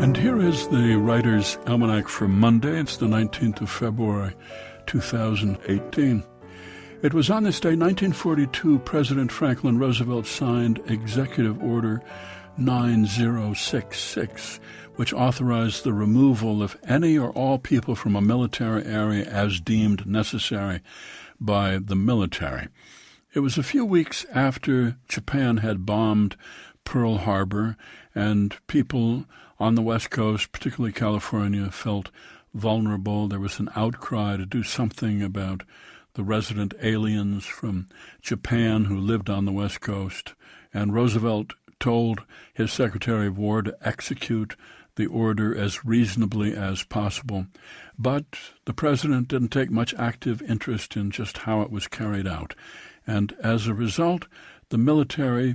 And here is the Writer's Almanac for Monday. It's the 19th of February, 2018. It was on this day, 1942, President Franklin Roosevelt signed Executive Order 9066, which authorized the removal of any or all people from a military area as deemed necessary by the military. It was a few weeks after Japan had bombed Pearl Harbor, and people on the West Coast, particularly California, felt vulnerable. There was an outcry to do something about the resident aliens from Japan who lived on the West Coast, and Roosevelt told his Secretary of War to execute the order as reasonably as possible. But the president didn't take much active interest in just how it was carried out. And as a result, the military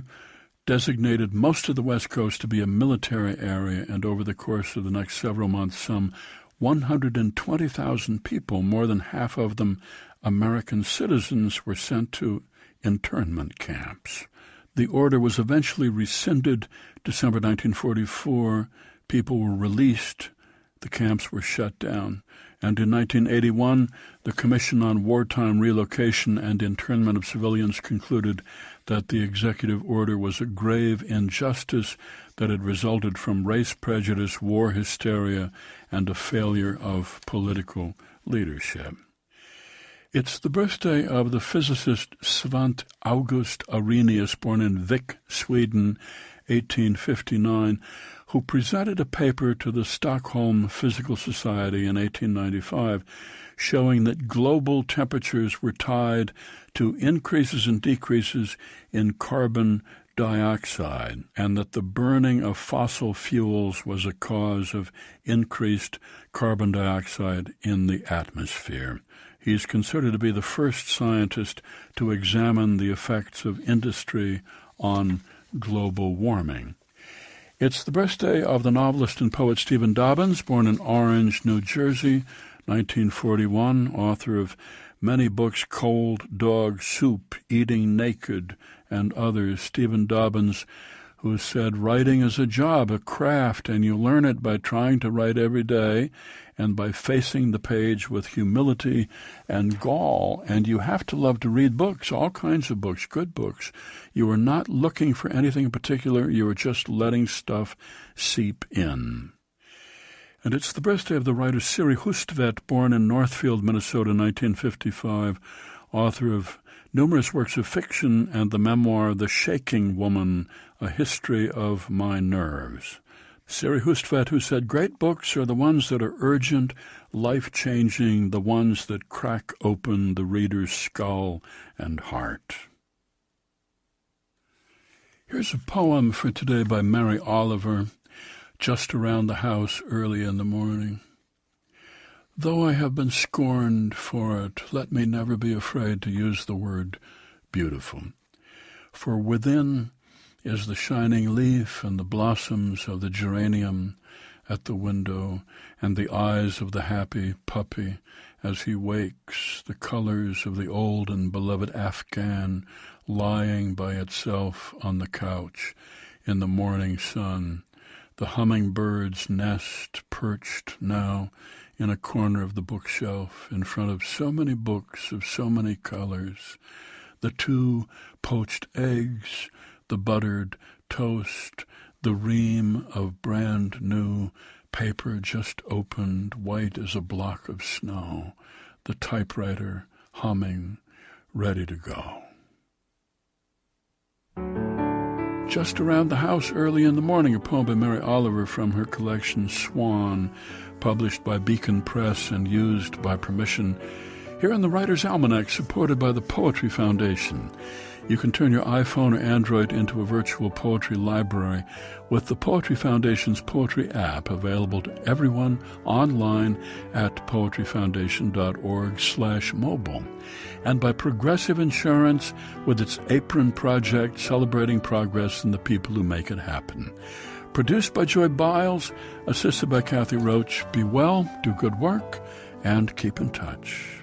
designated most of the West Coast to be a military area, and over the course of the next several months, some 120,000 people, more than half of them American citizens, were sent to internment camps. The order was eventually rescinded December 1944. People were released. The camps were shut down. And in 1981, the Commission on Wartime Relocation and Internment of Civilians concluded that the executive order was a grave injustice that had resulted from race prejudice, war hysteria, and a failure of political leadership. It's the birthday of the physicist Svante August Arrhenius, born in Vik, Sweden, 1859, who presented a paper to the Stockholm Physical Society in 1895 showing that global temperatures were tied to increases and decreases in carbon dioxide, and that the burning of fossil fuels was a cause of increased carbon dioxide in the atmosphere. He's considered to be the first scientist to examine the effects of industry on global warming. It's the birthday of the novelist and poet Stephen Dobbins, born in Orange, New Jersey, 1941, author of many books, Cold Dog Soup, Eating Naked, and others. Stephen Dobbins, who said, writing is a job, a craft, and you learn it by trying to write every day and by facing the page with humility and gall. And you have to love to read books, all kinds of books, good books. You are not looking for anything in particular. You are just letting stuff seep in. And it's the birthday of the writer Siri Hustvedt, born in Northfield, Minnesota, 1955, author of numerous works of fiction and the memoir The Shaking Woman, A History of My Nerves. Siri Hustvedt, who said, great books are the ones that are urgent, life-changing, the ones that crack open the reader's skull and heart. Here's a poem for today by Mary Oliver, Just Around the House Early in the Morning. Though I have been scorned for it, let me never be afraid to use the word beautiful. For within is the shining leaf and the blossoms of the geranium at the window, and the eyes of the happy puppy as he wakes, the colors of the old and beloved Afghan lying by itself on the couch in the morning sun, the hummingbird's nest perched now in a corner of the bookshelf in front of so many books of so many colors, the 2 poached eggs, the buttered toast, the ream of brand-new paper just opened, white as a block of snow, the typewriter humming, ready to go. Just Around the House Early in the Morning, a poem by Mary Oliver from her collection Swan, published by Beacon Press and used by permission here in the Writer's Almanac, supported by the Poetry Foundation. You can turn your iPhone or Android into a virtual poetry library with the Poetry Foundation's poetry app, available to everyone online at poetryfoundation.org/mobile. And by Progressive Insurance with its Apron Project, celebrating progress and the people who make it happen. Produced by Joy Biles, assisted by Kathy Roach. Be well, do good work, and keep in touch.